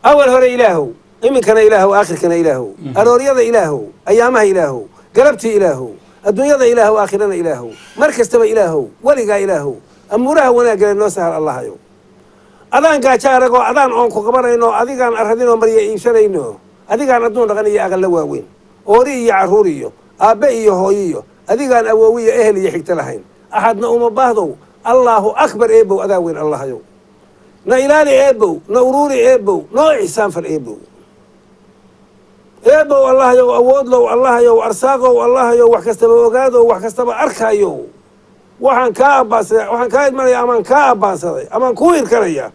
أول هو إلهه إمن كان إلهه آخر كان إلهه الأوريض إلهه أيامها إلهه قلبتي إلهه الدنيا ذا إلهه آخرنا إلهه مركز تبا إلهه ولقى إلهه أموره وانا قال إنه سهل الله يوم أذان قاشارك وأذان أنكو قبر إنه أذيقان أرهدين مريا إيشان إنه أذيقان أدون غنية أغلى واوين أوري عروريو أبئي هويو أذيقان أووية أهلي يحكت لهين أحدنا بعضو الله أكبر إيبو أذاوين الله يوم نا إلالي إيبو نا أوروري إيبو نا إحسان فالإيبو إيبو الله يو أود له الله يو أرساقه الله يو وحكستبه وقاده وحكستبه أركا يو وحن كاباس وحن كايد مري أمان كاباس أمان كوير كريا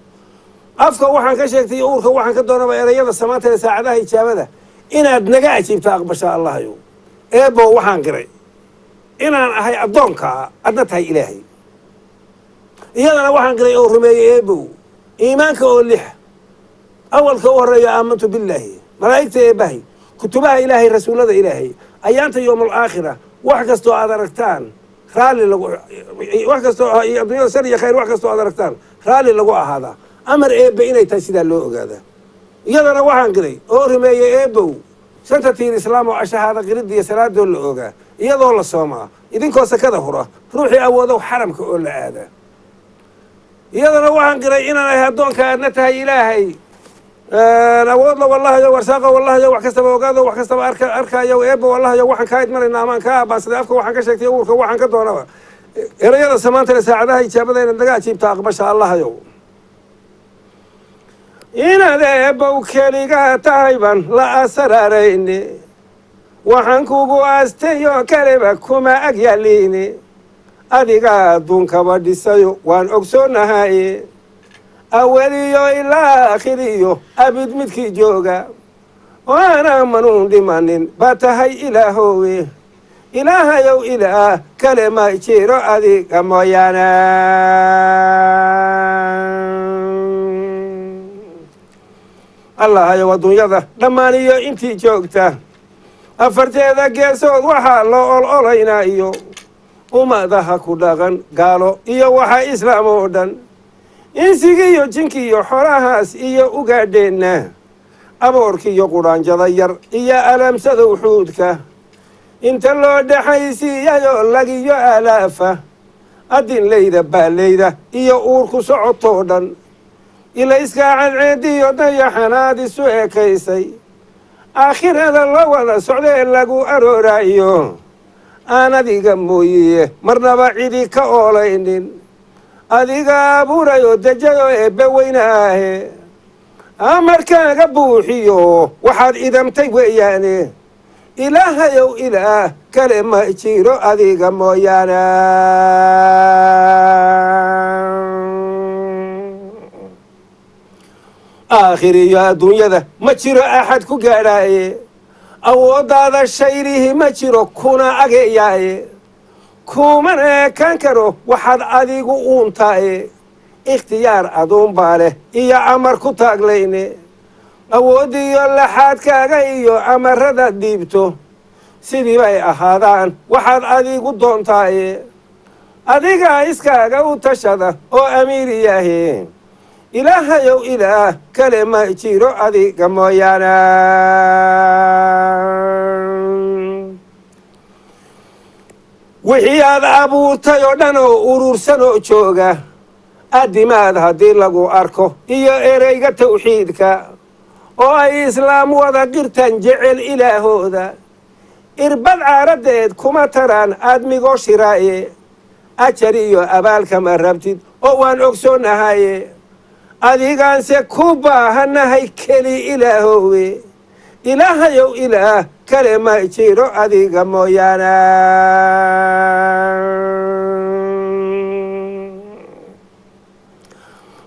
أفكا وحن كشكتي أورك وحن كدونا بأريض السمات لساعدها يتشابده إن أدنقا يتشيبتاق بشاء الله يو إيبو وحن كري إن هاي أدونكا أدنتها إلهي إيانا وحن كري أو رمي إيبو إيمانك أوليح أول كوري آمنت بالله ملايكة إيباهي كتبها إلهي رسول الله إلهي أيانت يوم الآخرة وحكستو أدركتان رالي لغو وحكستو الدنيا سرية خير وحكستو أدركتان رالي لغو هذا أمر إيب إني تسيد اللوغ هذا يدنا وحن قري أورمي إيبو سنتين الإسلام وعشا هذا قريد دي سلاد دول اللوغة يدو الله الصومع إذن كوسا كذا هرا روحي أودو حرمك أقول هذا يدنا وحن قري إنا هدون كأنتها إلهي نقول له والله يو ورساقه والله يو وحكستب وقاده وحكستب أركا يو إيبه والله يو وحن كايد مرنا أمان كاباس أفك وحن كشكت يورك وحن كدونه إريد السمانة لساعدها يتشابه إن دقا تجيب تاق بشاء الله يو إن هذا بوكلي تايبا لا أسراريني وحن كوبو أستيو كلمكما أجياليني أديقا دون كبادي سيو وان أكسونا هاي أوليو إلى آخريو أبد متكي جوغا وأنا منون دمانين باتهي إلهوي إلهيو إله كلمة يشيرو أذيك مويانا الله يو الدنيا ذا دمانيو انتي جوغتا أفرتي ذا قيسود وحا لو الأولينا إيو وما ذا كوداغن قالوا إيو وحا إسلامو دن insigiiyo jinkiiyo xoolahaas iyo ugaadheenna aboorkiiyo qudhaanjada yar iyo alamsada wuxuudka inta loo dhaxaysiiyayo lagiyo alaafa adinlayda baallayda iyo uurku socotoo dhan ilayska cadceediyo dayaxanaad isu ekaysay aakhirada la wada socdee lagu arooraayo aan adiga mooyiye marnaba cidi ka oolaynin adiga abuurayo dejayo eebbe weynaahe amarkaaga buuxiyo waxaad idamtay weeyaane ilaahayow ilaah kale ma jiro adiga mooyaane aakhiriyo adduunyada ma jiro axad ku gaadhaaye awooddaada shayrihi ma jiro kuna ageyaaye kuumana ekaan karo waxaad adigu uuntaye ikhtiyaar aduun baa leh iyo amar ku taaglayne awoodiyo laxaadkaaga iyo amarada dhiibto sidii bay ahaadaan waxaad adigu doontaaye adigaa iskaaga u tashada oo amiiriyahe ilaahayow ilaah kale ma jiro adiga mooyaana wixii aad abuurtay oo dhan oo urursan oo jooga addimaad haddii lagu arko iyo ereyga tawxiidka oo ay islaam wada qirtan jecel ilaahooda irbad caaradeed kuma taraan aadmigoo shiraaye ajar iyo abaalkama rabtid oo waan ogsoonahaye adigaanse ku baahanahay keli ilaahowe ilaahayow ilaah kale ma jiro adiga mooyaana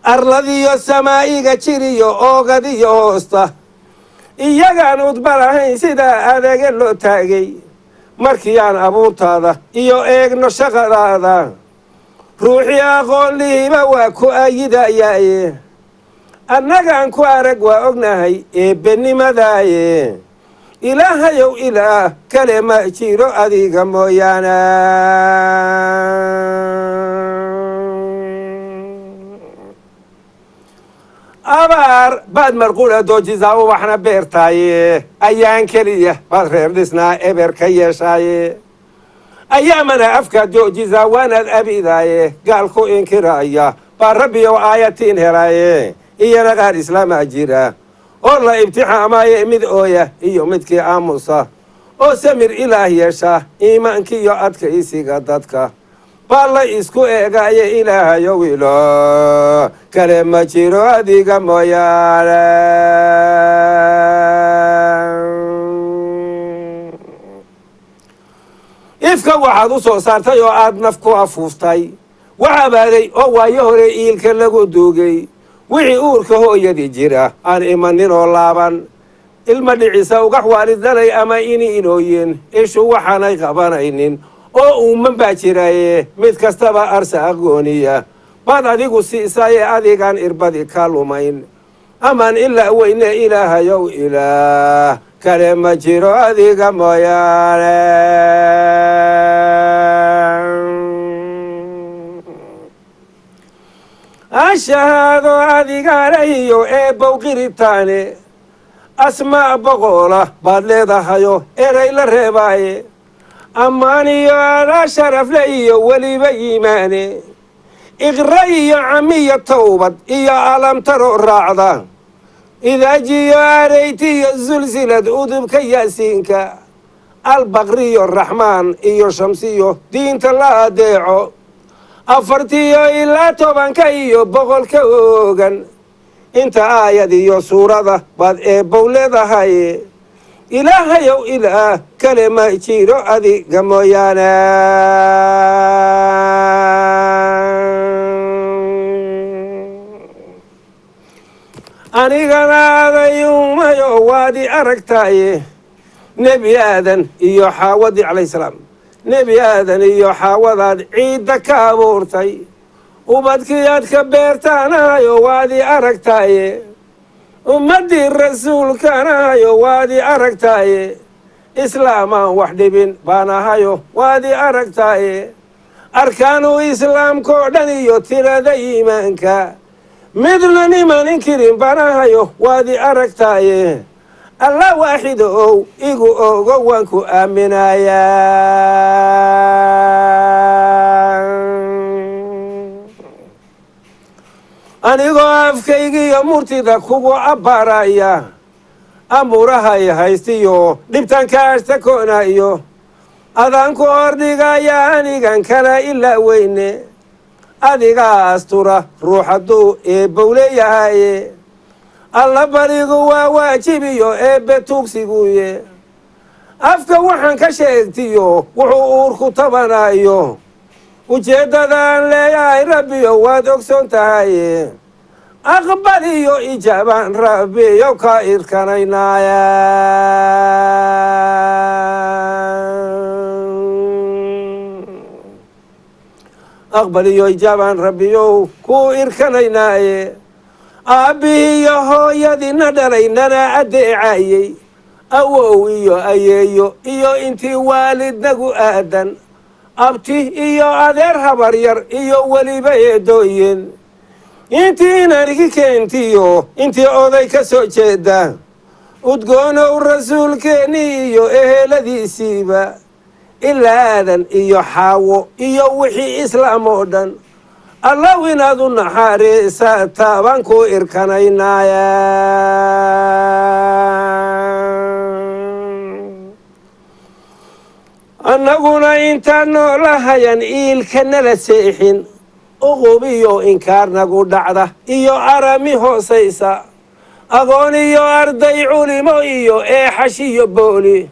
arladiyo samaa'iga jiriyo oogadiyo hoosta iyagaan udba lahayn sidaa adaga loo taagay markii aan abuurtaada iyo eegno shaqadaada ruuxii aqoon lihiba waa ku ayidayaaye annagaan ku arag waa ognahay eebbennimadaaye ilaahayow ilaah kale ma jiro adiga mooyaana abaar baad marquula doojisaa ubaxna beertaaye ayaan keliya baad reer dhisnaa eber ka yeeshaaye ayaamana afkaa joojisaa waanaad abidaaye gaalku inkiraaya baa rabbiyow aayatiin helaaye iyana qaar islaamaa jira oo la ibtixaamaaye mid ooya iyo midkii aamusa oo samir ilaah yeesha iimaankiiyo adkaysiga dadka baa la isku eegaaye ilaahayow ilo kale ma jiro adiga mooyaane ifka waxaad u soo saartay oo aad naf ku afuuftay wax abaaday oo waayo hore iilka lagu duugay wixii uurka hooyadii jira aan imanin oo laaban ilma dhicisa ugax waalidanay ama ini inooyin ishu waxaanay qabanaynin oo uuman baa jiraaye mid kastaba arsa aqooniya baad adigu siisaye adigaan irbadi ka lumayn amaan ilaa weyne ilaahayow ilaah kale ma jiro adiga mooyaane ashahaado adigaanahiyo eebbow qiritaane asmaa boqola baad leedahayo eray la reebaaye ammaaniyo adaa sharafle iyo weliba yimaane iqra iyo camiyo towbad iyo alamtaro raacda idaajiyo araytiyo sulsilad udubka yaasiinka albaqriyo raxmaan iyo shamsiyo diinta la adeeco afartiyo ilaa 10 iyo 100 oogan inta aayad iyo suurada baad eebbow leedahay ilaahayow ilaah kale ma jiro adiga mooyaane anigana adayuumayo waadi aragtaaye nebi aadan iyo xaawadii calayhi salaam nebi aadan iyo xaawadaad ciidda ka abuurtay ubadkiyaad ka beertaanahayo waadi aragtaaye ummaddii rasuulkanahayo waadi aragtaaye islaamaan wax dhibin baan ahayo waadi aragtaaye arkaanu islaamkao dhan iyo tirada iimaanka midna niman inkirin baan ahayo waadi aragtaaye alla waaxid ow igu ogo waan ku aaminayaa anigoo afkaygiiyo murtida kugu abbaaraya amuurahay haystiyo dhibtan kaashta koonaayo adaan ku ordhigaya anigan kala ilaa weyne adigaa astura ruux hadduu eebbow leeyahaye alla barigu waa waajibiyo eebbe tuugsiguuye afka waxaan ka sheegtiyo wuxuu uurku tabanayo ujeeddadaan leeyahay rabbiyo waad ogsoon tahaye aqbal iyo ijaabaan rabbiyo ka irkanaynaaya aqbal iyo ijaabaan rabbiyow ku irkanaynaaye aabbihiiyo hooyadiina dhalaynana addeecayey awow iyo ayeeyo iyo intii waalidnagu aadan abti iyo adeer habaryar iyo weliba eedooyin intii inanigi keentiyo intii oday ka soo jeeda udgoonow rasuulkeennii iyo eheladiisiiba ilaa aadan iyo xaawo iyo wixii islaam oo dhan allow inaad u naxariisataa baan ku irkanaynaaya annaguna intaan noolahayan iilka nala seexin uqub iyo inkaar nagu dhacda iyo arami hoosaysa agoon iyo arday culimo iyo eexash iyo booli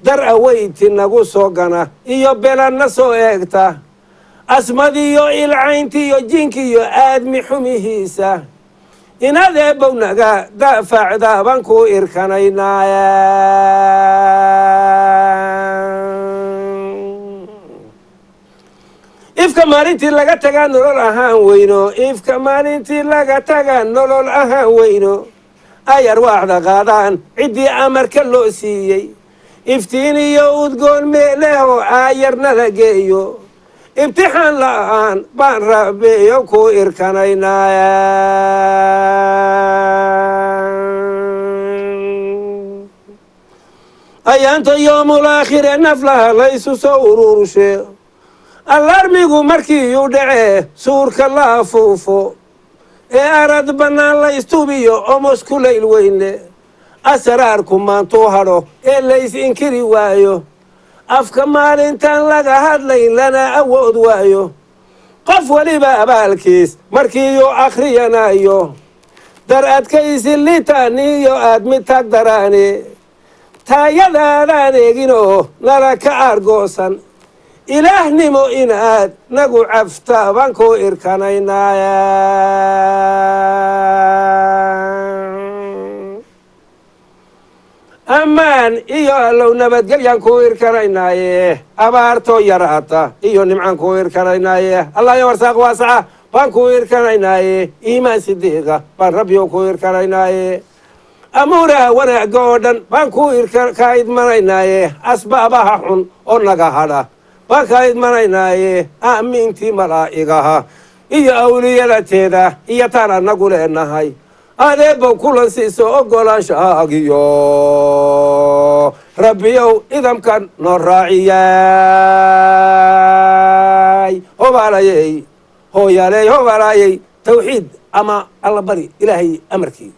dar aweyti nagu soo gana iyo belanna soo eegta asmadiyo ilcayntiyo jinkiyo aadmi xumihiisa inaad eebbow naga daafacdaa baan ku irkanaynaaya ifka maalintii laga tagaa nolol ahaan weyno ifka maalintii laga tagaa nolol ahaan weyno ay arwaaxda qaadaan ciddii amarka loo siiyey iftiin iyo udgoon meeleho aayarnala geeyo imtixaan la'aan baan rabbiyo ku irkanaynaaya ayaanta yoomul aakhire naflaha laysu soo ururshe allarmigu markiiyuu dhacee suurka la afuufo ee arad bannaan la istubiyo omos ku layl weyne asraarku maantuu hadho ee lays inkiri waayo afka maalintan laga hadlayn lana awood waayo qof weliba abaalkiis markiiyuu akhriyanayo dar adkaysi litaaniyo aad mid tag daraane taayadaadaan eeginoo nala ka aargoosan ilaahnimo inaad nagu cafta baan kuu irkanaynaya ammaan iyo allow nabadgelyaan kuu irkanaynaaye abaartoo yaraata iyo nimcaan kuu irkanaynaaye allah yo warsaaq waasaca baan kuu irkanaynaaye iimaan sideeqa baan rabbiyo kuu irkanaynaaye amuuraha wanaagga oo dhan baan kuu kaa idmanaynaaye asbaabaha xun oo naga hadha baan kaa idmanaynaaye aamiintii malaa'igaha iyo awliyadateeda iyo taan annagu leenahay adeebbow kulan siiso oggolaanshahagiyo rabbiyow idamkan noo raaciyay hobaalayey hooyaaley hobaalaayey tawxiid ama alla bari ilaahay amarkii